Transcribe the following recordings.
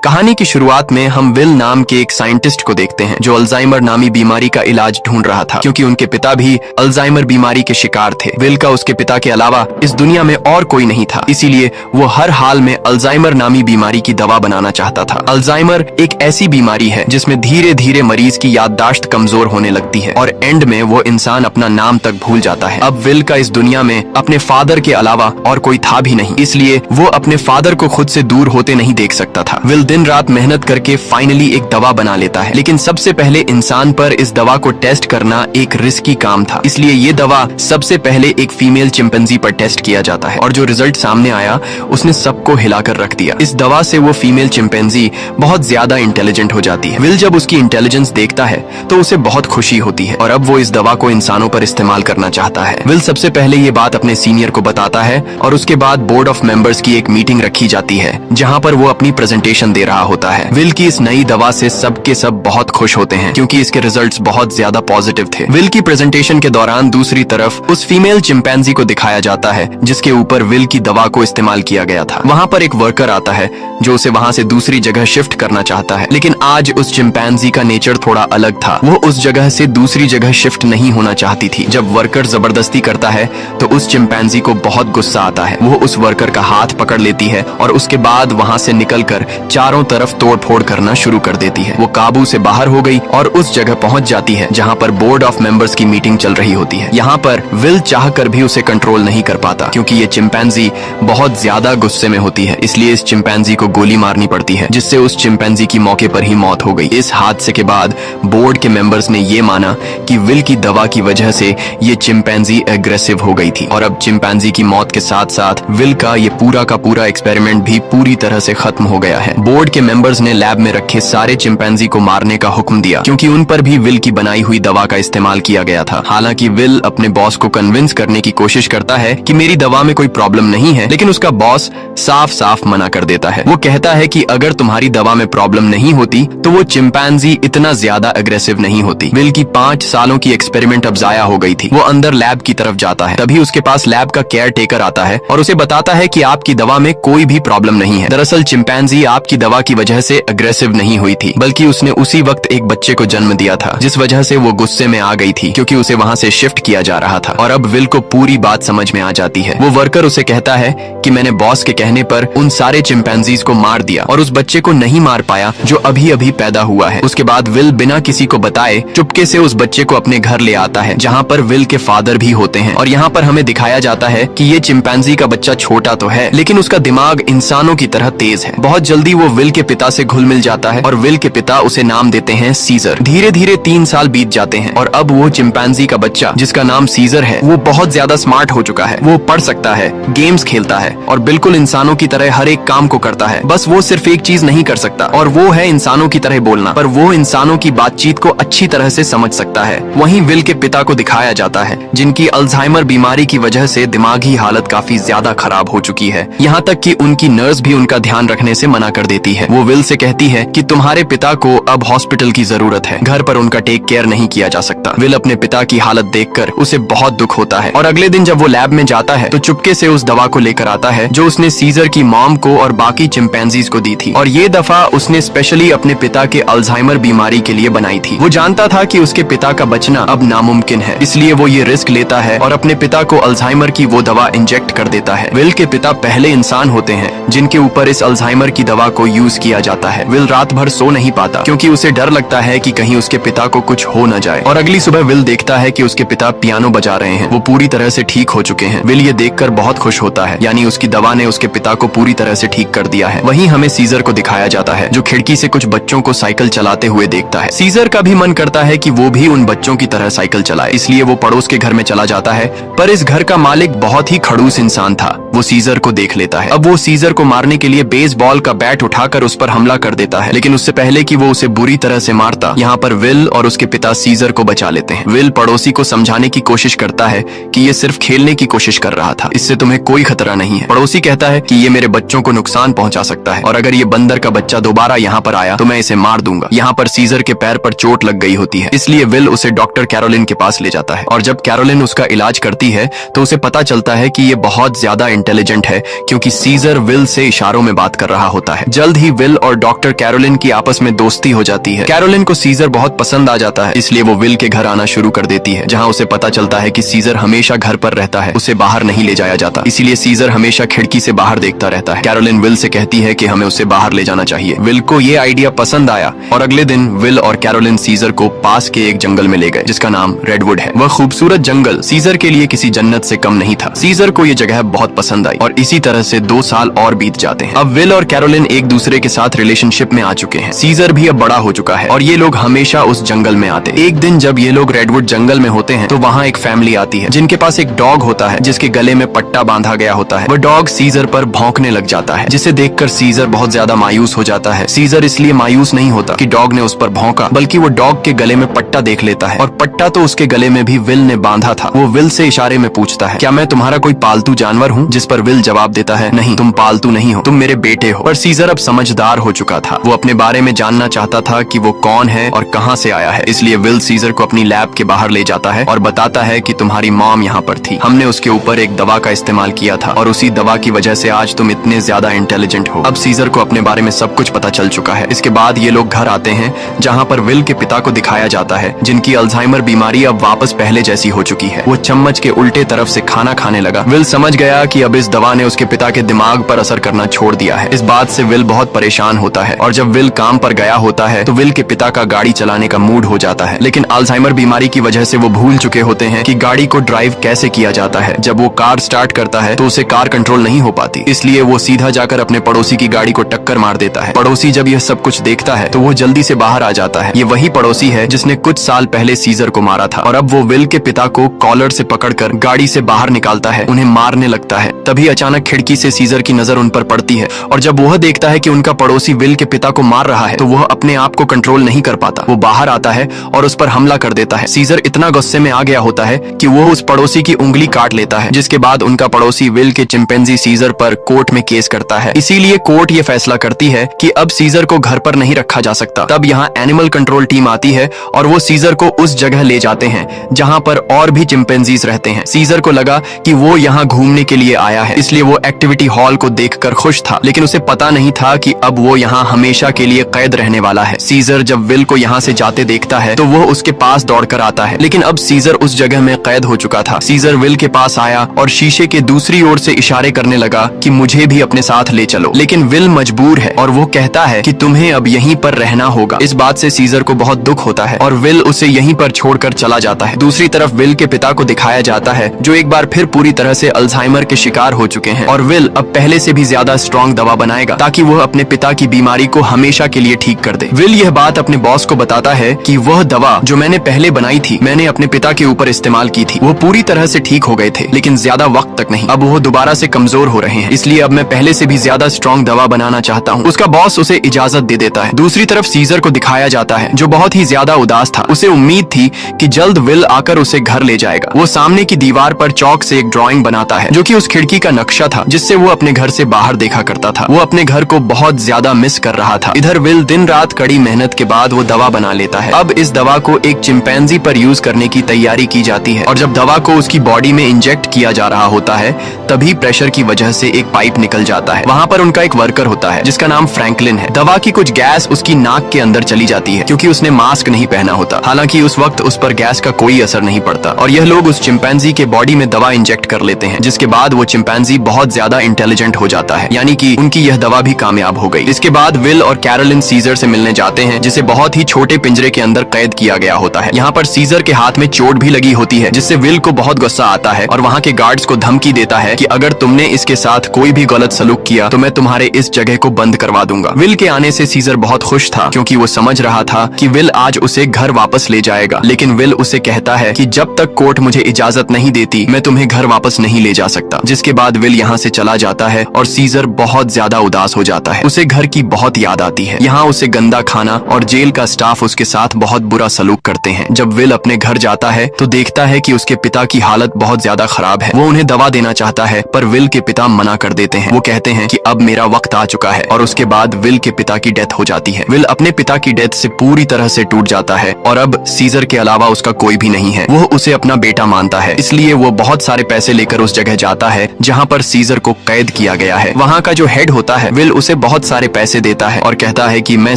कहानी की शुरुआत में हम विल नाम के एक साइंटिस्ट को देखते हैं जो अल्जाइमर नामी बीमारी का इलाज ढूंढ रहा था, क्योंकि उनके पिता भी अल्जाइमर बीमारी के शिकार थे। विल का उसके पिता के अलावा इस दुनिया में और कोई नहीं था, इसीलिए वो हर हाल में अल्जाइमर नामी बीमारी की दवा बनाना चाहता था। अल्जाइमर एक ऐसी बीमारी है जिसमें धीरे धीरे मरीज की याददाश्त कमजोर होने लगती है और एंड में वो इंसान अपना नाम तक भूल जाता है। अब विल का इस दुनिया में अपने फादर के अलावा और कोई था भी नहीं, इसलिए वो अपने फादर को खुद से दूर होते नहीं देख सकता था। विल दिन रात मेहनत करके फाइनली एक दवा बना लेता है, लेकिन सबसे पहले इंसान पर इस दवा को टेस्ट करना एक रिस्की काम था, इसलिए ये दवा सबसे पहले एक फीमेल चिंपैंजी पर टेस्ट किया जाता है और जो रिजल्ट सामने आया उसने सबको हिलाकर रख दिया। इस दवा से वो फीमेल चिंपैंजी बहुत ज्यादा इंटेलिजेंट हो जाती है। विल जब उसकी इंटेलिजेंस देखता है तो उसे बहुत खुशी होती है और अब वो इस दवा को इंसानों पर इस्तेमाल करना चाहता है। विल सबसे पहले ये बात अपने सीनियर को बताता है और उसके बाद बोर्ड ऑफ मेंबर्स की एक मीटिंग रखी जाती है जहाँ पर वो अपनी प्रेजेंटेशन दे रहा होता है। विल की इस नई दवा से सब के सब बहुत खुश होते हैं क्योंकि इसके रिजल्ट्स बहुत ज्यादा पॉजिटिव थे। विल की प्रेजेंटेशन के दौरान दूसरी तरफ उस फीमेल चिंपैंजी को दिखाया जाता है जिसके ऊपर विल की दवा को इस्तेमाल किया गया था। वहाँ पर एक वर्कर आता है जो उसे वहाँ से दूसरी जगह शिफ्ट करना चाहता है, लेकिन आज उस चिंपैंजी का नेचर थोड़ा अलग था। वो उस जगह से दूसरी जगह शिफ्ट नहीं होना चाहती थी। जब वर्कर जबरदस्ती करता है तो उस चिंपैंजी को बहुत गुस्सा आता है। वो उस वर्कर का हाथ पकड़ लेती है और उसके बाद वहाँ से निकलकर चारों तरफ तोड़फोड़ करना शुरू कर देती है। वो काबू से बाहर हो गई और उस जगह पहुंच जाती है जहाँ पर बोर्ड ऑफ मेंबर्स की मीटिंग चल रही होती है। यहाँ पर विल चाहकर भी उसे कंट्रोल नहीं कर पाता क्योंकि ये चिंपैंजी बहुत ज्यादा गुस्से में होती है, इसलिए इस चिंपैंजी को गोली मारनी पड़ती है जिससे उस चिंपैंजी की मौके पर ही मौत हो गई। इस हादसे के बाद बोर्ड के मेंबर्स ने ये माना कि विल की दवा की वजह से ये चिंपैंजी एग्रेसिव हो गई थी और अब चिंपैंजी की मौत के साथ साथ विल का ये पूरा का पूरा एक्सपेरिमेंट भी पूरी तरह से खत्म हो गया है। बोर्ड के मेंबर्स ने लैब में रखे सारे चिंपैंजी को मारने का हुक्म दिया क्योंकि उन पर भी विल की बनाई हुई दवा का इस्तेमाल किया गया था। हालांकि विल अपने बॉस को कन्विंस करने की कोशिश करता है कि मेरी दवा में कोई प्रॉब्लम नहीं है, लेकिन उसका बॉस साफ साफ मना कर देता है। वो कहता है कि अगर तुम्हारी दवा में प्रॉब्लम नहीं होती तो वो चिंपैंजी इतना ज्यादा अग्रेसिव नहीं होती। विल की 5 सालों की एक्सपेरिमेंट अब जाया हो गई थी। वो अंदर लैब की तरफ जाता है, तभी उसके पास लैब का केयर टेकर आता है और उसे बताता है कि आपकी दवा में कोई भी प्रॉब्लम नहीं है। दरअसल चिंपैंजी आपकी दवा की वजह से अग्रेसिव नहीं हुई थी, बल्कि उसने उसी वक्त एक बच्चे को जन्म दिया था जिस वजह से वो गुस्से में आ गई थी क्योंकि उसे वहाँ से शिफ्ट किया जा रहा था। और अब विल को पूरी बात समझ में आ जाती है। वो वर्कर उसे कहता है कि मैंने बॉस के कहने पर उन सारे चिंपैंजीज को मार दिया और उस बच्चे को नहीं मार पाया जो अभी अभी पैदा हुआ है। उसके बाद विल बिना किसी को बताए चुपके से उस बच्चे को अपने घर ले आता है जहाँ पर विल के फादर भी होते हैं और यहाँ पर हमें दिखाया जाता है कि ये चिंपैंजी का बच्चा छोटा तो है लेकिन उसका दिमाग इंसानों की तरह तेज है। बहुत जल्दी वो विल के पिता से घुल मिल जाता है और विल के पिता उसे नाम देते हैं सीजर। धीरे धीरे 3 साल बीत जाते हैं और अब वो चिंपैंजी का बच्चा जिसका नाम सीजर है वो बहुत ज्यादा स्मार्ट हो चुका है। वो पढ़ सकता है, गेम्स खेलता है और बिल्कुल इंसानों की तरह हर एक काम को करता है। बस वो सिर्फ एक चीज नहीं कर सकता और वो है इंसानों की तरह बोलना, पर वो इंसानों की बातचीत को अच्छी तरह से समझ सकता है। वहीं विल के पिता को दिखाया जाता है जिनकी अल्जाइमर बीमारी की वजह से दिमागी हालत काफी ज्यादा खराब हो चुकी है, यहाँ तक कि उनकी नर्स भी उनका ध्यान रखने से मना कर देती है। वो विल से कहती है कि तुम्हारे पिता को अब हॉस्पिटल की जरूरत है, घर पर उनका टेक केयर नहीं किया जा सकता। विल अपने पिता की हालत देखकर उसे बहुत दुख होता है और अगले दिन जब वो लैब में जाता है तो चुपके से उस दवा को लेकर आता है जो उसने सीजर की मॉम को और बाकी चिंपैंजीज को दी थी और ये दफा उसने स्पेशली अपने पिता के अल्जाइमर बीमारी के लिए बनाई थी। वो जानता था कि उसके पिता का बचना अब नामुमकिन है, इसलिए वो ये रिस्क लेता है और अपने पिता को अल्जाइमर की वो दवा इंजेक्ट कर देता है। विल के पिता पहले इंसान होते हैं जिनके ऊपर इस अल्जाइमर की दवा को यूज किया जाता है। विल रात भर सो नहीं पाता क्योंकि उसे डर लगता है कि कहीं उसके पिता को कुछ हो न जाए और अगली सुबह विल देखता है कि उसके पिता पियानो बजा रहे हैं। वो पूरी तरह से ठीक हो चुके हैं। विल ये देखकर बहुत खुश होता है, यानी उसकी दवा ने उसके पिता को पूरी तरह से ठीक कर दिया है। वहीं हमें सीजर को दिखाया जाता है जो खिड़की से कुछ बच्चों को साइकिल चलाते हुए देखता है। सीजर का भी मन करता है कि वो भी उन बच्चों की तरह साइकिल चलाए, इसलिए वो पड़ोस के घर में चला जाता है, पर इस घर का मालिक बहुत ही खड़ूस इंसान था। वो सीजर को देख लेता है। अब वो सीजर को मारने के लिए बेसबॉल का बैट उठाकर उस पर हमला कर देता है, लेकिन उससे पहले कि वो उसे बुरी तरह से मारता, यहाँ पर विल और उसके पिता सीजर को बचा लेते हैं। विल पड़ोसी को समझाने की कोशिश करता है कि ये सिर्फ खेलने की कोशिश कर रहा था, इससे तुम्हें कोई खतरा नहीं है। पड़ोसी कहता है कि ये मेरे बच्चों को नुकसान पहुंचा सकता है और अगर ये बंदर का बच्चा दोबारा यहाँ पर आया तो मैं इसे मार दूंगा। यहाँ पर सीजर के पैर पर चोट लग गई होती है, इसलिए विल उसे डॉक्टर कैरोलिन के पास ले जाता है और जब कैरोलिन उसका इलाज करती है तो उसे पता चलता है कि ये बहुत ज्यादा इंटेलिजेंट है क्योंकि सीजर विल से इशारों में बात कर रहा होता है। जल्द जल्द ही विल और डॉक्टर कैरोलिन की आपस में दोस्ती हो जाती है। कैरोलिन को सीजर बहुत पसंद आ जाता है, इसलिए वो विल के घर आना शुरू कर देती है, जहाँ उसे पता चलता है कि सीजर हमेशा घर पर रहता है, उसे बाहर नहीं ले जाया जाता, इसीलिए सीजर हमेशा खिड़की से बाहर देखता रहता है। कैरोलिन विल से कहती है कि हमें उसे बाहर ले जाना चाहिए। विल को ये आइडिया पसंद आया और अगले दिन विल और कैरोलिन सीजर को पास के एक जंगल में ले गए, जिसका नाम रेडवुड है। वह खूबसूरत जंगल सीजर के लिए किसी जन्नत से कम नहीं था। सीजर को ये जगह बहुत पसंद आई और इसी तरह से 2 साल और बीत जाते हैं। अब विल और कैरोलिन एक दूसरे के साथ रिलेशनशिप में आ चुके हैं। सीजर भी अब बड़ा हो चुका है और ये लोग हमेशा उस जंगल में आते। एक दिन जब ये लोग रेडवुड जंगल में होते हैं तो वहाँ एक फैमिली आती है, जिनके पास एक डॉग होता है, जिसके गले में पट्टा बांधा गया होता है। वह डॉग सीजर पर भौंकने लग जाता है, जिसे देखकर सीजर बहुत ज्यादा मायूस हो जाता है। सीजर इसलिए मायूस नहीं होता कि डॉग ने उस पर भौंका, बल्कि वो डॉग के गले में पट्टा देख लेता है और पट्टा तो उसके गले में भी विल ने बांधा था। वो विल से इशारे में पूछता है, क्या मैं तुम्हारा कोई पालतू जानवर हूँ? जिस पर विल जवाब देता है, नहीं, तुम पालतू नहीं हो, तुम मेरे बेटे हो। पर सीजर अब समझदार हो चुका था। वो अपने बारे में जानना चाहता था कि वो कौन है और कहाँ से आया है, इसलिए विल सीजर को अपनी लैब के बाहर ले जाता है और बताता है कि तुम्हारी मॉम यहाँ पर थी, हमने उसके ऊपर एक दवा का इस्तेमाल किया था और उसी दवा की वजह से आज तुम इतने ज्यादा इंटेलिजेंट हो। अब सीजर को अपने बारे में सब कुछ पता चल चुका है। इसके बाद ये लोग घर आते हैं, जहाँ पर विल के पिता को दिखाया जाता है, जिनकी अल्जाइमर बीमारी अब वापस पहले जैसी हो चुकी है। वो चम्मच के उल्टे तरफ से खाना खाने लगा। विल समझ गया कि अब इस दवा ने उसके पिता के दिमाग पर असर करना छोड़ दिया है। इस बात से विल बहुत परेशान होता है और जब विल काम पर गया होता है तो विल के पिता का गाड़ी चलाने का मूड हो जाता है, लेकिन अल्जाइमर बीमारी की वजह से वो भूल चुके होते हैं कि गाड़ी को ड्राइव कैसे किया जाता है। जब वो कार स्टार्ट करता है तो उसे कार कंट्रोल नहीं हो पाती, इसलिए वो सीधा जाकर अपने पड़ोसी की गाड़ी को टक्कर मार देता है। पड़ोसी जब यह सब कुछ देखता है तो वो जल्दी से बाहर आ जाता है। ये वही पड़ोसी है जिसने कुछ साल पहले सीजर को मारा था और अब वो विल के पिता को कॉलर से पकड़कर गाड़ी से बाहर निकालता है, उन्हें मारने लगता है। तभी अचानक खिड़की से सीजर की नजर उन पर पड़ती है और जब वह देखता है कि उनका पड़ोसी विल के पिता को मार रहा है तो वह अपने आप को कंट्रोल नहीं कर पाता। वो बाहर आता है और उस पर हमला कर देता है। सीजर इतना गुस्से में आ गया होता है कि वो उस पड़ोसी की उंगली काट लेता है, जिसके बाद उनका पड़ोसी विल के चिंपैंजी सीजर पर कोर्ट में केस करता है। इसीलिए कोर्ट ये फैसला करती है कि अब सीजर को घर पर नहीं रखा जा सकता। तब यहाँ एनिमल कंट्रोल टीम आती है और वो सीजर को उस जगह ले जाते हैं जहाँ पर और भी चिंपैंजीज रहते हैं। सीजर को लगा कि वो यहाँ घूमने के लिए आया है, इसलिए वो एक्टिविटी हॉल को देखकर खुश था, लेकिन उसे पता नहीं था कि अब वो यहाँ हमेशा के लिए कैद रहने वाला है। सीजर जब विल को यहाँ से जाते देखता है तो वो उसके पास दौड़कर आता है, लेकिन अब सीजर उस जगह में कैद हो चुका था। सीजर विल के पास आया और शीशे के दूसरी ओर से इशारे करने लगा कि मुझे भी अपने साथ ले चलो, लेकिन विल मजबूर है और वो कहता है कि तुम्हें अब यहीं पर रहना होगा। इस बात से सीजर को बहुत दुख होता है और विल उसे यहीं पर छोड़कर चला जाता है। दूसरी तरफ विल के पिता को दिखाया जाता है, जो एक बार फिर पूरी तरह से अल्जाइमर के शिकार हो चुके हैं और विल अब पहले से भी ज्यादा स्ट्रॉन्ग दवा बनाएगा ताकि वह अपने पिता की बीमारी को हमेशा के लिए ठीक कर दे। विल यह बात अपने बॉस को बताता है कि वह दवा जो मैंने पहले बनाई थी, मैंने अपने पिता के ऊपर इस्तेमाल की थी। वो पूरी तरह से ठीक हो गए थे, लेकिन ज्यादा वक्त तक नहीं। अब वो दोबारा से कमजोर हो रहे हैं, इसलिए अब मैं पहले से भी ज्यादा स्ट्रॉन्ग दवा बनाना चाहता हूँ। उसका बॉस उसे इजाजत दे देता है। दूसरी तरफ सीजर को दिखाया जाता है, जो बहुत ही ज्यादा उदास था। उसे उम्मीद थी कि जल्द विल आकर उसे घर ले जाएगा। वो सामने की दीवार पर चौक से एक ड्राइंग बनाता है, जो कि उस खिड़की का नक्शा था जिससे वो अपने घर से बाहर देखा करता था। वो अपने घर को बहुत ज्यादा मिस कर रहा था। इधर विल दिन रात कड़ी मेहनत के बाद वो दवा बना लेता है। अब इस दवा को एक चिंपैंजी पर यूज करने की तैयारी की जाती है और जब दवा को उसकी बॉडी में इंजेक्ट किया जा रहा होता है तभी प्रेशर की वजह से एक पाइप निकल जाता है। वहाँ पर उनका एक वर्कर होता है जिसका नाम फ्रैंकलिन है। दवा की कुछ गैस उसकी नाक के अंदर चली जाती है क्योंकि उसने मास्क नहीं पहना होता। हालांकि उस वक्त उस पर गैस का कोई असर नहीं पड़ता और यह लोग उस चिंपैंजी के बॉडी में दवा इंजेक्ट कर लेते हैं, जिसके बाद वो चिंपैंजी बहुत ज्यादा इंटेलिजेंट हो जाता है, यानी कि उनकी यह दवा भी कामयाब हो गई। इसके बाद विल और कैरोलिन सीजर से मिलने जाते हैं, जिसे बहुत ही छोटे पिंजरे के अंदर कैद किया गया होता है। यहाँ पर सीजर के हाथ में चोट भी लगी होती है, जिससे विल को बहुत गुस्सा आता है और वहाँ के गार्ड्स को धमकी देता है कि अगर तुमने इसके साथ कोई भी गलत सलूक किया तो मैं तुम्हारे इस जगह को बंद करवा दूंगा। विल के आने से सीजर बहुत खुश था क्योंकि वो समझ रहा था कि विल आज उसे घर वापस ले जाएगा, लेकिन विल उसे कहता है कि जब तक कोर्ट मुझे इजाजत नहीं देती मैं तुम्हें घर वापस नहीं ले जा सकता। जिसके बाद विल यहाँ से चला जाता है और सीजर बहुत ज्यादा उदास हो जाता है। उसे घर की बहुत याद आती है। यहाँ उसे गंदा खाना और जेल का स्टाफ उसके साथ बहुत बुरा सलूक करते हैं। जब विल अपने घर जाता है तो देखता है कि उसके पिता की हालत बहुत ज्यादा खराब है। वो उन्हें दवा देना चाहता है पर विल के पिता मना कर देते हैं। वो कहते हैं कि अब मेरा वक्त आ चुका है और उसके बाद विल के पिता की डेथ हो जाती है। विल अपने पिता की डेथ से पूरी तरह से टूट जाता है और अब सीजर के अलावा उसका कोई भी नहीं है। वो उसे अपना बेटा मानता है, इसलिए वो बहुत सारे पैसे लेकर उस जगह जाता है जहाँ पर सीजर को कैद किया गया है। वहाँ का जो हेड होता है विल उसे बहुत सारे पैसे देता है और कहता है कि मैं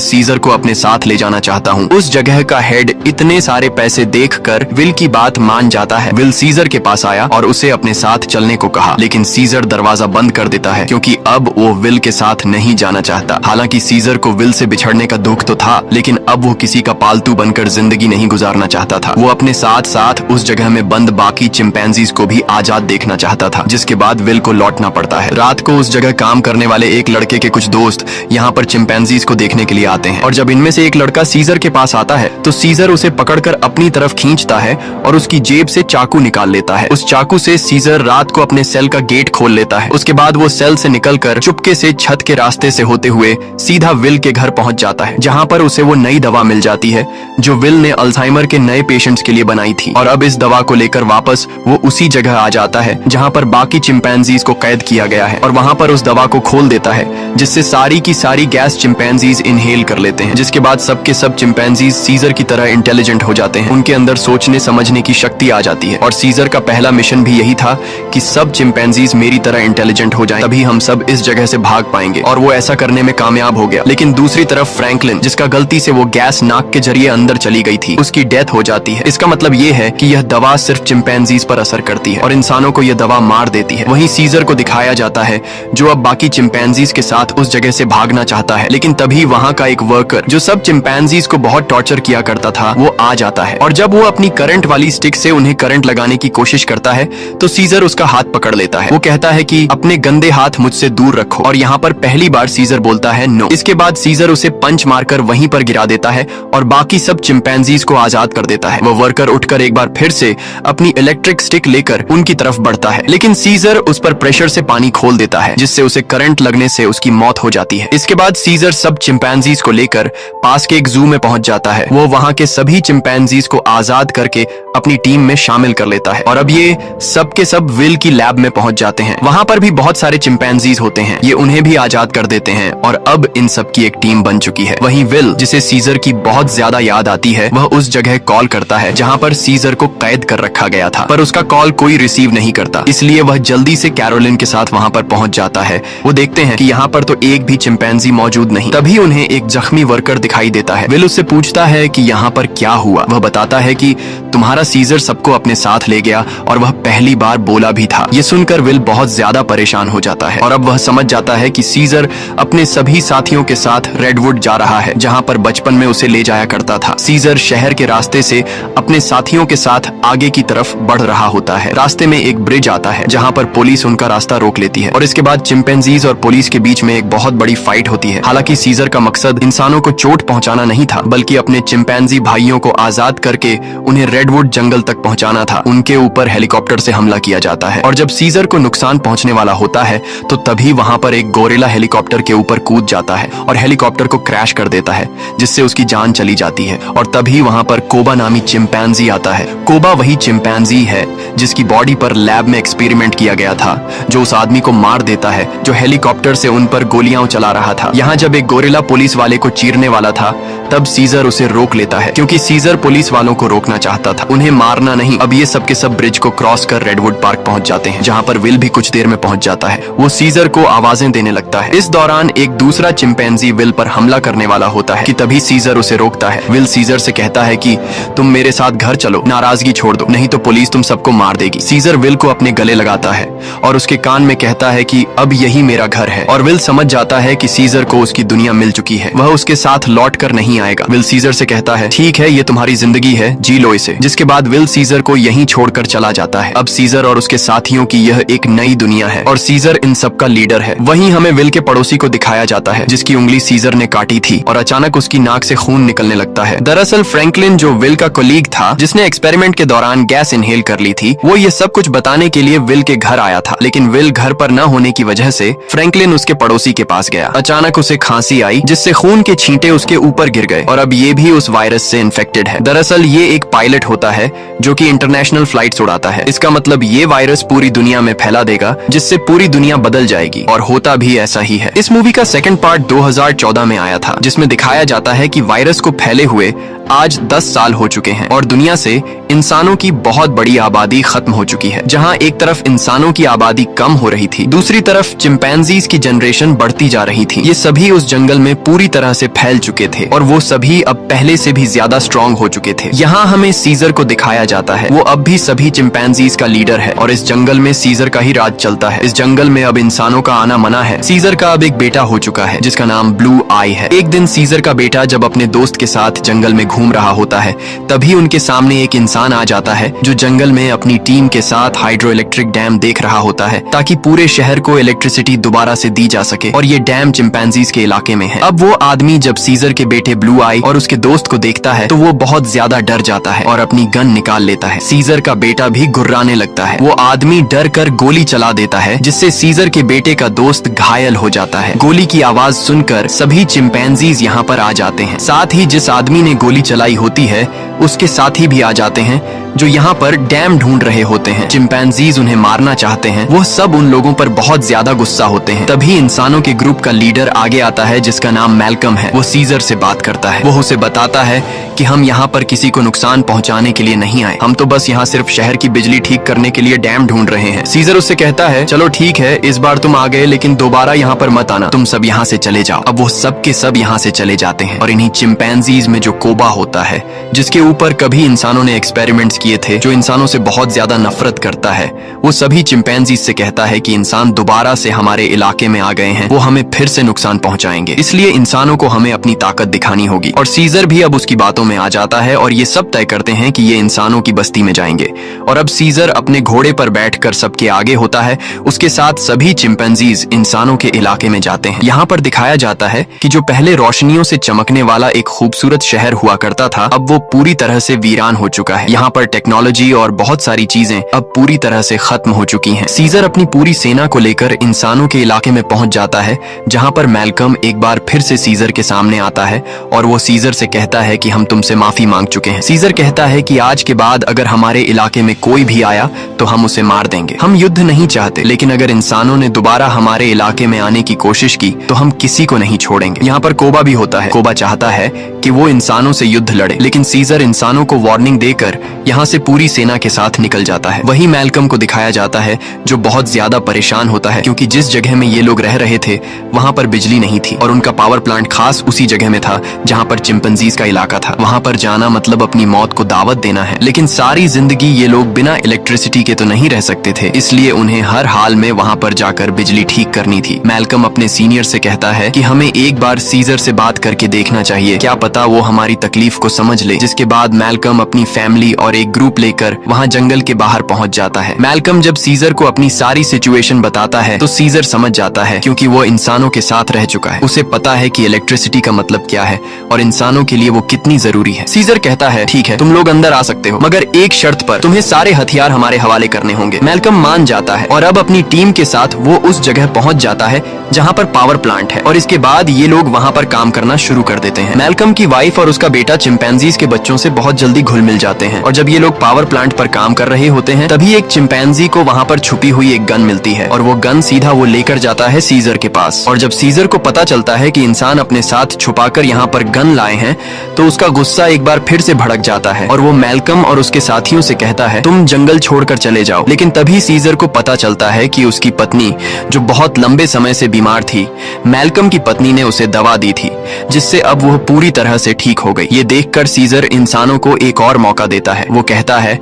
सीजर को अपने साथ ले जाना चाहता हूँ। उस जगह का हेड इतने सारे पैसे देखकर विल की बात मान जाता है। विल सीजर के पास आया और उसे अपने साथ चलने को कहा, लेकिन सीजर दरवाजा बंद कर देता है क्योंकि अब वो विल के साथ नहीं जाना चाहता। हालांकि सीजर को विल से बिछड़ने का दुख तो था, लेकिन अब वो किसी का पालतू बनकर जिंदगी नहीं गुजारना चाहता था। वो अपने साथ साथ उस जगह में बंद बाकी चिंपैंजीज को भी आजाद देखना चाहता था, जिसके बाद विल को लौटना पड़ता है। रात को उस जगह काम करने वाले एक लड़के के कुछ दोस्त यहाँ पर चिंपैंजीज को देखने के लिए आते हैं और जब इनमें से एक लड़का सीजर के पास आता है तो सीजर उसे पकड़कर अपनी तरफ खींचता है और उसकी जेब से चाकू निकाल लेता है। उस चाकू से सीजर रात को अपने सेल का गेट खोल लेता है। उसके बाद वो सेल से निकलकर चुपके से छत के रास्ते से होते हुए सीधा विल के घर पहुंच जाता है, जहाँ पर उसे वो नई दवा मिल जाती है जो विल ने अल्जाइमर के नए पेशेंट्स के लिए बनाई थी। और अब इस दवा को लेकर वापस वो उसी जगह आ जाता है जहाँ पर बाकी चिंपैंजीज को कैद किया गया है और वहाँ पर उस दवा को खोल देता है, जिससे सारी की सारी गैस चिंपैंजीज इनहेल कर लेते हैं। जिसके बाद सबके सब चिंपैंजीज सीजर की तरह इंटेलिजेंट हो जाते हैं। उनके अंदर सोचने समझने की शक्ति आ जाती है और सीजर का पहला मिशन भी यही था कि सब चिंपैंजीज मेरी तरह इंटेलिजेंट हो जाएं, तभी हम सब इस जगह से भाग पाएंगे। और वो ऐसा करने में कामयाब हो गया। लेकिन दूसरी तरफ फ्रैंकलिन, जिसका गलती से वो गैस नाक के जरिए अंदर चली गई थी, उसकी डेथ हो जाती है। इसका मतलब ये है कि यह दवा सिर्फ चिंपैंजीज पर असर करती है और इंसानों को यह दवा मार देती है। वहीं सीजर को दिखाया जाता है जो अब बाकी चिंपैंजीज के साथ उस जगह से भागना चाहता है, लेकिन तभी वहाँ का एक वर्कर जो सब चिंपैंजीज को बहुत टॉर्चर किया करता था वो आ जाता है और जब वो अपनी करंट वाली स्टिक से उन्हें करंट लगाने की कोशिश करता है तो सीजर उसका हाथ पकड़ लेता है। वो कहता है कि अपने गंदे हाथ मुझसे दूर रखो और यहाँ पर पहली बार सीजर बोलता है नो। इसके बाद सीजर उसे पंच मारकर वहीं पर गिरा देता है और बाकी सब चिंपैंजीज को आजाद कर देता है। वो वर्कर उठकर एक बार फिर से अपनी इलेक्ट्रिक स्टिक लेकर उनकी तरफ बढ़ता है, लेकिन सीजर उस पर प्रेशर से पानी खोल देता है, जिससे उसे करंट लगने से उसकी मौत हो जाती है। इसके बाद सीजर सब चिंपैंजीज को लेकर पास के एक जू में पहुंच जाता है। वो वहां के सभी चिंपैंजीज को आजाद करके अपनी टीम में शामिल कर लेता है और अब ये सब के सब विल की लैब में पहुंच जाते हैं। वहां पर भी बहुत सारे चिंपैंजीज होते हैं, ये उन्हें भी आजाद कर देते हैं और अब इन सब की एक टीम बन चुकी है। वहीं विल, जिसे सीजर की बहुत ज्यादा याद आती है, वह उस जगह कॉल करता है जहां पर सीजर को कैद कर रखा गया था, पर उसका कॉल कोई रिसीव नहीं करता। इसलिए वह जल्दी से कैरोलिन के साथ वहां पर पहुंच जाता है। वो देखते हैं कि यहाँ पर तो एक भी चिंपैंजी मौजूद नहीं। तभी उन्हें एक जख्मी वर्कर दिखाई देता है। विल उससे पूछता है कि यहाँ पर क्या हुआ। वह बताता है कि तुम्हारा सीजर सबको अपने साथ ले गया और वह पहली बार बोला भी था। ये सुनकर विल बहुत ज्यादा परेशान हो जाता है और अब वह समझ जाता है कि सीजर अपने सभी साथियों के साथ रेडवुड जा रहा है, जहाँ पर बचपन में उसे ले जाया करता था। सीजर शहर के रास्ते से अपने साथियों के साथ आगे की तरफ बढ़ रहा होता है। रास्ते में एक ब्रिज आता है जहाँ पर पुलिस उनका रास्ता रोक लेती है और इसके बाद चिंपैंजीज और पुलिस के बीच में एक बहुत बड़ी फाइट होती है। हालांकि सीजर का मकसद इंसानों को चोट पहुंचाना नहीं था, बल्कि अपने चिंपैंजी भाइयों को आजाद करके उन्हें रेडवुड जंगल तक पहुंचाना था। उनके ऊपर हेलीकॉप्टर से हमला किया जाता है और जब सीजर को नुकसान पहुंचने वाला होता है तो तभी वहां पर एक गोरिल्ला हेलीकॉप्टर के ऊपर कूद जाता है और हेलीकॉप्टर को क्रैश कर देता है, जिससे उसकी जान चली जाती है। और तभी वहां पर कोबा नामी चिंपैंजी आता है। कोबा वही चिंपैंजी है जिसकी बॉडी पर लैब में एक्सपेरिमेंट किया गया था, जो उस आदमी को मार देता है जो हेलीकॉप्टर से उन पर गोलियां चला रहा था। यहाँ जब एक गोरिल्ला पुलिस वाले को चीरने वाला था तब सीजर उसे रोक लेता है, क्योंकि सीजर पुलिस वालों को रोकना चाहता था, उन्हें मारना नहीं। अब ये सब के सब ब्रिज को क्रॉस कर रेडवुड पार्क पहुंच जाते हैं, जहाँ पर विल भी कुछ देर में पहुंच जाता है। वो सीजर को आवाजें देने लगता है। इस दौरान एक दूसरा चिंपैंजी विल पर हमला करने वाला होता है कि तभी सीजर उसे रोकता है। विल सीजर से कहता है कि तुम मेरे साथ घर चलो, नाराजगी छोड़ दो, नहीं तो पुलिस तुम सबको मार देगी। सीजर विल को अपने गले लगाता है और उसके कान में कहता है कि अब यही मेरा घर है। और विल समझ जाता है कि सीजर को उसकी दुनिया मिल चुकी है, वह उसके साथ लौट कर नहीं आएगा। विल सीजर से कहता है ठीक है, ये तुम्हारी जिंदगी है, जी लो इसे। जिसके बाद विल सीजर को यहीं छोड़कर चला जाता है। अब सीजर और उसके साथियों की यह एक नई दुनिया है और सीजर इन सब का लीडर है। वहीं हमें विल के पड़ोसी को दिखाया जाता है जिसकी उंगली सीजर ने काटी थी और अचानक उसकी नाक से खून निकलने लगता है। दरअसल फ्रैंकलिन, जो विल का कोलीग था जिसने एक्सपेरिमेंट के दौरान गैस इनहेल कर ली थी, वो ये सब कुछ बताने के लिए विल के घर आया था। लेकिन विल घर पर न होने की वजह से फ्रैंकलिन उसके पड़ोसी के पास गया। अचानक उसे खांसी आई जिससे खून के छींटे उसके ऊपर गिर गए और अब ये भी उस वायरस से इन्फेक्टेड है। दरअसल ये एक पायलट होता है जो कि इंटरनेशनल फ्लाइट्स उड़ाता है। इसका मतलब ये वायरस पूरी दुनिया में फैला देगा, जिससे पूरी दुनिया बदल जाएगी, और होता भी ऐसा ही है। इस मूवी का सेकंड पार्ट 2014 में आया था, जिसमें दिखाया जाता है कि वायरस को फैले हुए आज 10 साल हो चुके हैं और दुनिया से इंसानों की बहुत बड़ी आबादी खत्म हो चुकी है। जहां एक तरफ इंसानों की आबादी कम हो रही थी, दूसरी तरफ चिंपैंजीज की जनरेशन बढ़ बढ़ती जा रही थी। ये सभी उस जंगल में पूरी तरह से फैल चुके थे और वो सभी अब पहले से भी ज्यादा स्ट्रॉन्ग हो चुके थे। यहाँ हमें सीजर को दिखाया जाता है। वो अब भी सभी चिंपैंजीज का लीडर है और इस जंगल में सीजर का ही राज चलता है। इस जंगल में अब इंसानों का आना मना है। सीजर का अब एक बेटा हो चुका है जिसका नाम ब्लू आई है। एक दिन सीजर का बेटा जब अपने दोस्त के साथ जंगल में घूम रहा होता है, तभी उनके सामने एक इंसान आ जाता है जो जंगल में अपनी टीम के साथ हाइड्रो इलेक्ट्रिक डैम देख रहा होता है ताकि पूरे शहर को इलेक्ट्रिसिटी दोबारा से दी जा सके और ये डैम चिंपैंजीज के इलाके में है। अब वो आदमी जब सीजर के बेटे ब्लू आई और उसके दोस्त को देखता है तो वो बहुत ज्यादा डर जाता है और अपनी गन निकाल लेता है। सीजर का बेटा भी गुर्राने लगता है। वो आदमी डर कर गोली चला देता है जिससे सीजर के बेटे का दोस्त घायल हो जाता है। गोली की आवाज सुनकर सभी चिंपैंजीज यहाँ पर आ जाते हैं। साथ ही जिस आदमी ने गोली चलाई होती है उसके साथी भी आ जाते हैं जो यहाँ पर डैम ढूंढ रहे होते हैं। चिंपैंजीज उन्हें मारना चाहते हैं। वो सब उन लोगों पर बहुत ज्यादा गुस्सा होते हैं। तभी इंसानों के ग्रुप का लीडर आगे आता है जिसका नाम मैल्कम है। वो सीजर से बात करता है। वो उसे बताता है कि हम यहाँ पर किसी को नुकसान पहुँचाने के लिए नहीं आए, हम तो बस यहाँ सिर्फ शहर की बिजली ठीक करने के लिए डैम ढूंढ रहे हैं। सीजर उससे कहता है चलो ठीक है, इस बार तुम आ गए लेकिन दोबारा यहाँ पर मत आना, तुम सब यहाँ से चले जाओ। अब वो सब के सब यहाँ से चले जाते हैं और इन्हीं चिंपैंजीज में जो कोबा होता है जिसके ऊपर कभी इंसानों ने एक्सपेरिमेंट्स किए थे, जो इंसानों से बहुत ज्यादा नफरत करता है, वो सभी चिंपैंजीज से कहता है कि इंसान दोबारा से हमारे इलाके में आ गए हैं, वो हमें फिर से नुकसान पहुंचाएंगे, इसलिए इंसानों को हमें अपनी ताकत दिखानी होगी। और सीजर भी अब उसकी बातों में आ जाता है और ये सब तय करते हैं कि ये इंसानों की बस्ती में जाएंगे। और अब सीजर अपने घोड़े पर बैठकर सबके आगे होता है। उसके साथ सभी चिंपैंजीज इंसानों के इलाके में जाते हैं। यहाँ पर दिखाया जाता है कि जो पहले रोशनियों से चमकने वाला एक खूबसूरत शहर हुआ करता था, अब वो पूरी तरह से वीरान हो चुका है। यहाँ पर टेक्नोलॉजी और बहुत सारी चीजें अब पूरी तरह से खत्म हो चुकी हैं। सीजर अपनी पूरी सेना को लेकर इंसानों के इलाके में पहुंच जाता है जहाँ पर मैल्कम एक बार फिर से सीजर के सामने आता है और वो सीजर से कहता है कि हम तुमसे माफी मांग चुके हैं। सीजर कहता है कि आज के बाद अगर हमारे इलाके में कोई भी आया तो हम उसे मार देंगे। हम युद्ध नहीं चाहते, लेकिन अगर इंसानों ने दोबारा हमारे इलाके में आने की कोशिश की तो हम किसी को नहीं छोड़ेंगे। यहाँ पर कोबा भी होता है। कोबा चाहता है कि वो इंसानों से युद्ध लड़े, लेकिन सीजर इंसानों को वार्निंग देकर यहाँ से पूरी सेना के साथ निकल जाता है। वही मैल्कम को दिखाया जाता है जो बहुत ज्यादा परेशान होता है क्योंकि जिस जगह में ये लोग रह रहे थे वहाँ पर बिजली नहीं थी और उनका पावर प्लांट खास उसी जगह में था जहाँ पर चिंपैंजीज का इलाका था। वहाँ पर जाना मतलब अपनी मौत को दावत देना है, लेकिन सारी जिंदगी ये लोग बिना इलेक्ट्रिसिटी के तो नहीं रह सकते थे, इसलिए उन्हें हर हाल में वहाँ पर जाकर बिजली ठीक करनी थी। मैल्कम अपने सीनियर से कहता है कि हमें एक बार सीजर से बात करके देखना चाहिए, क्या पता वो हमारी तकलीफ को समझ ले। जिसके बाद मैल्कम अपनी फैमिली और एक ग्रुप लेकर वहाँ जंगल के बाहर पहुँच जाता है। मैल्कम जब सीजर को अपनी सारी सिचुएशन बताता है तो सीजर समझ जाता है क्योंकि वो इंसानों के साथ रह चुका है। उसे पता है कि इलेक्ट्रिसिटी का मतलब क्या है और इंसानों के लिए वो कितनी जरूरी है। सीजर कहता है ठीक है, तुम लोग अंदर आ सकते हो, मगर एक शर्त पर, तुम्हें सारे हथियार हमारे हवाले करने होंगे। मैल्कम मान जाता है और अब अपनी टीम के साथ वो उस जगह पहुंच जाता है जहां पर पावर प्लांट है और इसके बाद ये लोग वहां पर काम करना शुरू कर देते हैं। मैल्कम की वाइफ और उसका बेटा चिंपैंजीज के बच्चों से बहुत जल्दी घुल मिल जाते हैं और जब ये लोग पावर प्लांट पर काम कर रहे होते हैं तभी एक चिंपैंजी को वहां पर छुपी हुई एक गन मिलती है और वो गन सीधा वो लेकर जाता है सीजर के पास। और जब सीजर को पता चलता है कि इंसान अपने साथ छुपाकर यहाँ पर गन लाए हैं तो उसका गुस्सा एक बार फिर से भड़क जाता है और वो मैल्कम और उसके साथियों से कहता है तुम जंगल छोड़कर चले जाओ। लेकिन तभी सीजर को पता चलता है कि उसकी पत्नी जो बहुत लंबे समय से बीमार थी, मैल्कम की पत्नी ने उसे दवा दी थी जिससे अब वह पूरी तरह से ठीक हो गई। ये देखकर सीजर इंसानों को एक और मौका देता है। वो कहता है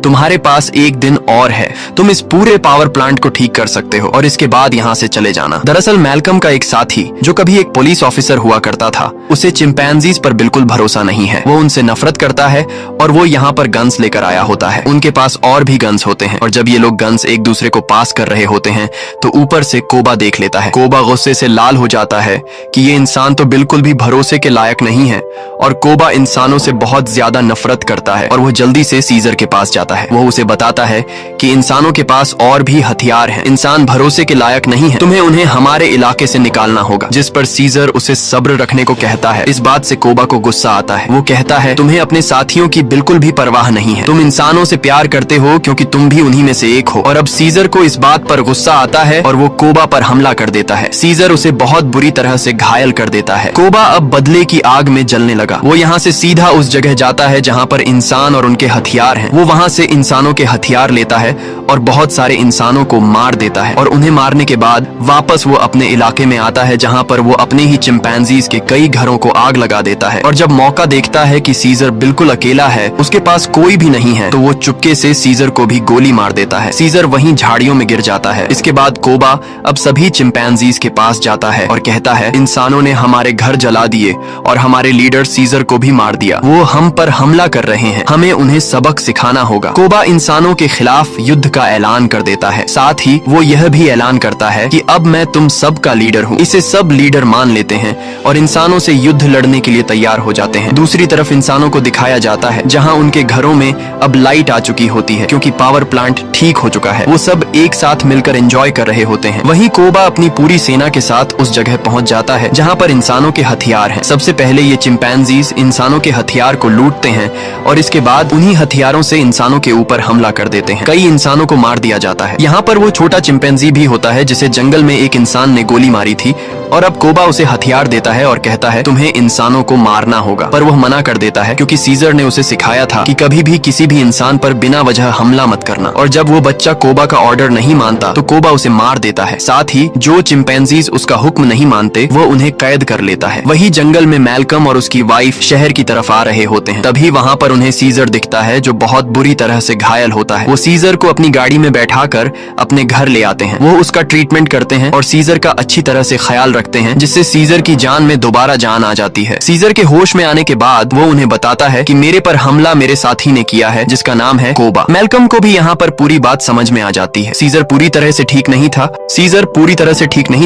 तुम्हारे पास एक दिन और है, तुम इस पूरे पावर प्लांट को ठीक कर सकते हो और इसके बाद यहाँ से चले जाना। दरअसल मैल्कम का एक साथी जो कभी एक पुलिस ऑफिसर हुआ करता था, उसे चिंपैंजीज पर बिल्कुल भरोसा नहीं है। वो उनसे नफरत करता है और वो यहाँ पर गन्स लेकर आया होता है। उनके पास और भी गन्स होते हैं और जब ये लोग गन्स एक दूसरे को पास कर रहे होते हैं तो ऊपर से कोबा देख लेता है। कोबा गुस्से से लाल हो जाता है कि ये इंसान तो बिल्कुल भी भरोसे के लायक नहीं है और कोबा इंसानों से बहुत ज्यादा नफरत करता है और वो जल्दी से सीजर के पास जाता है। वो उसे बताता है कि इंसानों के पास और भी हथियार हैं, इंसान भरोसे के लायक नहीं है, तुम्हें उन्हें हमारे इलाके से निकालना होगा। जिस पर सीजर उसे सब्र रखने को कहता है। इस बात से कोबा को गुस्सा आता है। वो कहता है तुम्हें अपने साथियों की बिल्कुल भी परवाह नहीं है, तुम इंसानों से प्यार करते हो क्योंकि तुम भी उन्हीं में से एक हो। और अब सीजर को इस बात पर गुस्सा आता है और वो कोबा पर हमला कर देता है। सीजर उसे बहुत बुरी तरह से घायल कर देता है। कोबा अब बदले की आग में जलने लगा। वो यहाँ से सीधा उस जगह जाता है जहाँ पर इंसान और उनके हथियार हैं। वो वहाँ से इंसानों के हथियार लेता है और बहुत सारे इंसानों को मार देता है और उन्हें मारने के बाद वापस वो अपने इलाके में आता है जहाँ पर वो अपने ही चिंपैंजीज के कई घरों को आग लगा देता है। और जब मौका देखता है कि सीजर बिल्कुल अकेला है, उसके पास कोई भी नहीं है, तो वो चुपके से सीजर को भी गोली मार देता है। सीजर वहीं झाड़ियों में गिर जाता है। इसके बाद कोबा अब सभी चिंपैंजीज के पास जाता है और कहता है, इंसानों ने हमारे घर जला दिए और हमारे लीडर सीजर को भी मार दिया। वो हम पर हमला कर रहे हैं, हमें उन्हें सबक सिखाना होगा। कोबा इंसानों के खिलाफ युद्ध का ऐलान कर देता है। साथ ही वो यह भी ऐलान करता है कि अब मैं तुम सब का लीडर हूँ। इसे सब लीडर मान लेते हैं और इंसानों से युद्ध लड़ने के लिए तैयार हो जाते हैं। दूसरी तरफ इंसानों को दिखाया जाता है जहाँ उनके घरों में अब लाइट आ चुकी होती है क्योंकि पावर प्लांट ठीक हो चुका है। वो सब एक साथ मिलकर एंजॉय कर रहे होते हैं। वहीं कोबा अपनी पूरी सेना के साथ उस जगह पहुंच जाता है जहां पर इंसानों के हथियार हैं। सबसे पहले ये चिंपैंजीज इंसानों के हथियार को लूटते हैं और इसके बाद उन्हीं हथियारों से इंसानों के ऊपर हमला कर देते हैं। कई इंसानों को मार दिया जाता है। यहाँ पर वो छोटा चिंपैंजी भी होता है जिसे जंगल में एक इंसान ने गोली मारी थी और अब कोबा उसे हथियार देता है और कहता है, तुम्हें इंसानों को मारना होगा। पर वह मना कर देता है क्योंकि सीजर ने उसे सिखाया था कि कभी भी किसी भी इंसान पर बिना वजह हमला मत करना। और जब वो बच्चा कोबा का ऑर्डर नहीं मानता तो कोबा उसे मार देता है। साथ ही जो चिंपैंजीज उसका हुक्म नहीं मानते वो उन्हें कैद कर लेता है। वही जंगल में मैल्कम और उसकी वाइफ शहर की तरफ आ रहे होते हैं। तभी वहाँ पर उन्हें सीजर दिखता है जो बहुत बुरी तरह से घायल होता है। वो सीजर को अपनी गाड़ी में बैठाकर अपने घर ले आते हैं। वो उसका ट्रीटमेंट करते हैं और सीजर का अच्छी तरह से ख्याल रखते हैं जिससे सीजर की जान में दोबारा जान आ जाती है। सीजर के होश में आने के बाद वो उन्हें बताता है कि मेरे पर हमला मेरे साथी ने किया है जिसका नाम है कोबा। मैल्कम को भी यहाँ पर पूरी बात समझ में आ जाती है। सीजर पूरी तरह से ठीक नहीं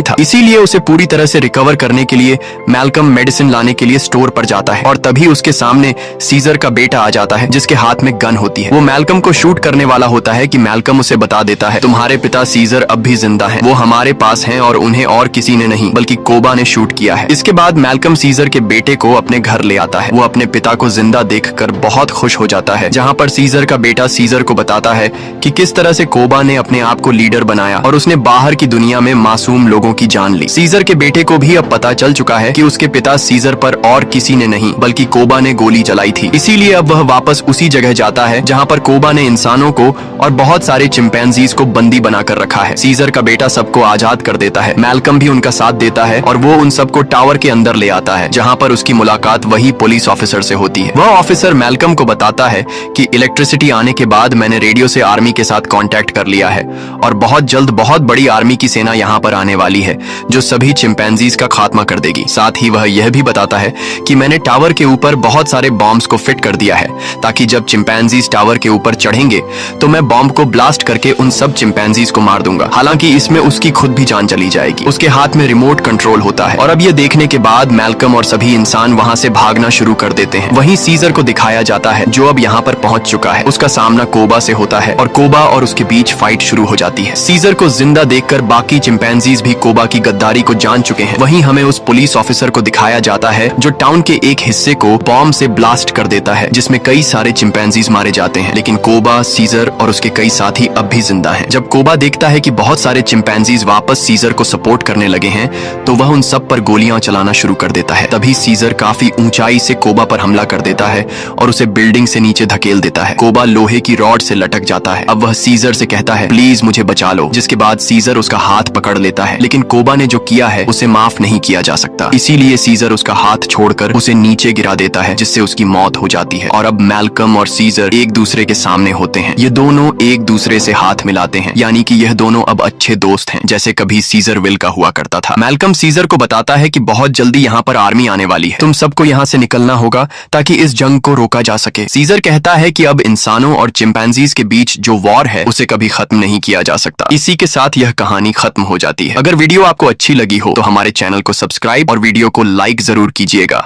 था, इसीलिए उसे पूरी तरह से रिकवर करने के लिए मैल्कम मेडिसिन लाने के लिए स्टोर पर जाता है और तभी उसके सामने सीजर का बेटा आ जाता है जिसके हाथ में गन होती है। वो मैल्कम को शूट करने वाला होता है कि मैल्कम उसे बता देता है, तुम्हारे पिता सीजर अब भी जिंदा हैं। वो हमारे पास हैं और उन्हें और किसी ने नहीं बल्कि कोबा ने शूट किया है। इसके बाद मैल्कम सीजर के बेटे को अपने घर ले आता है। वो अपने पिता को जिंदा देखकर बहुत खुश हो जाता है, जहाँ पर सीजर का बेटा सीजर को बताता है कि किस तरह से कोबा ने अपने आप को लीडर बनाया और उसने बाहर की दुनिया में मासूम लोगों की जान ली। सीजर के बेटे को भी अब पता चल चुका है कि उसके पिता सीजर पर और किसी ने नहीं बल्कि कोबा ने गोली चलाई थी। इसीलिए अब वह वापस उसी जगह जाता है जहाँ पर कोबा ने इंसानों को और बहुत सारे चिंपैंजीज को बंदी बनाकर रखा है। सीजर का बेटा सबको आजाद कर देता है। मैल्कम भी उनका साथ देता है और वो उन सबको टावर के अंदर ले आता है जहाँ पर उसकी मुलाकात वही पुलिस ऑफिसर से होती है। वह ऑफिसर मैल्कम को बताता है कि इलेक्ट्रिसिटी आने के बाद मैंने रेडियो से आर्मी के साथ कांटेक्ट कर लिया है और बहुत जल्द बहुत बड़ी आर्मी की सेना यहाँ पर आने वाली है जो सभी चिंपैंजीज का खात्मा कर देगी। साथ ही वह यह भी बताता है कि मैंने टावर के ऊपर बहुत सारे बॉम्ब्स को फिट कर दिया है ताकि जब चिंपैंजीज टावर के ऊपर चढ़ेंगे तो मैं बॉम्ब को ब्लास्ट करके उन सब चिंपैंजीज को मार दूंगा। हालांकि इसमें उसकी खुद भी जान चली जाएगी। उसके हाथ में रिमोट कंट्रोल होता है और अब ये देखने के बाद मैल्कम और सभी इंसान वहाँ से भागना शुरू कर देते हैं। वहीं सीजर को दिखाया जाता है जो अब यहाँ पर पहुंच चुका है। उसका सामना कोबा से होता है और कोबा और उसके बीच फाइट शुरू हो जाती है। सीजर को जिंदा देखकर बाकी चिंपैंजीज भी कोबा की गद्दारी को जान चुके हैं। वहीं हमें उस पुलिस ऑफिसर को दिखाया जाता है जो टाउन के एक हिस्से को बॉम्ब से ब्लास्ट कर देता है जिसमें कई सारे चिंपैंजीज मारे जाते हैं, लेकिन कोबा, सीजर और उसके कई साथी अब भी जिंदा हैं। जब कोबा देखता है कि बहुत सारे चिंपैंजीज वापस सीजर को सपोर्ट करने लगे हैं तो वह उन सब पर गोलियां चलाना शुरू कर देता है। तभी सीजर काफी ऊंचाई से कोबा पर हमला कर देता है और उसे बिल्डिंग से नीचे धकेल देता है। कोबा लोहे की रॉड से लटक जाता है। अब वह सीजर से कहता है, प्लीज मुझे बचा लो, जिसके बाद सीजर उसका हाथ पकड़ लेता है, लेकिन कोबा ने जो किया है उसे माफ नहीं किया जा सकता। इसीलिए सीजर उसका हाथ छोड़कर उसे नीचे गिरा देता है जिससे उसकी मौत हो जाती है। और अब मैल्कम और सीजर एक दूसरे के सामने होते हैं। ये दोनों एक दूसरे से हाथ मिलाते हैं, यानी कि यह दोनों अब अच्छे दोस्त हैं, जैसे कभी सीजर विल का हुआ करता था। मैल्कम सीजर को बताता है कि बहुत जल्दी यहाँ पर आर्मी आने वाली है, तुम सबको यहाँ से निकलना होगा ताकि इस जंग को रोका जा सके। सीजर कहता है कि अब इंसानों और चिंपैंजीज के बीच जो वॉर है उसे कभी खत्म नहीं किया जा सकता। इसी के साथ यह कहानी खत्म हो जाती है। अगर वीडियो आपको अच्छी लगी हो तो हमारे चैनल को सब्सक्राइब और वीडियो को लाइक जरूर कीजिएगा।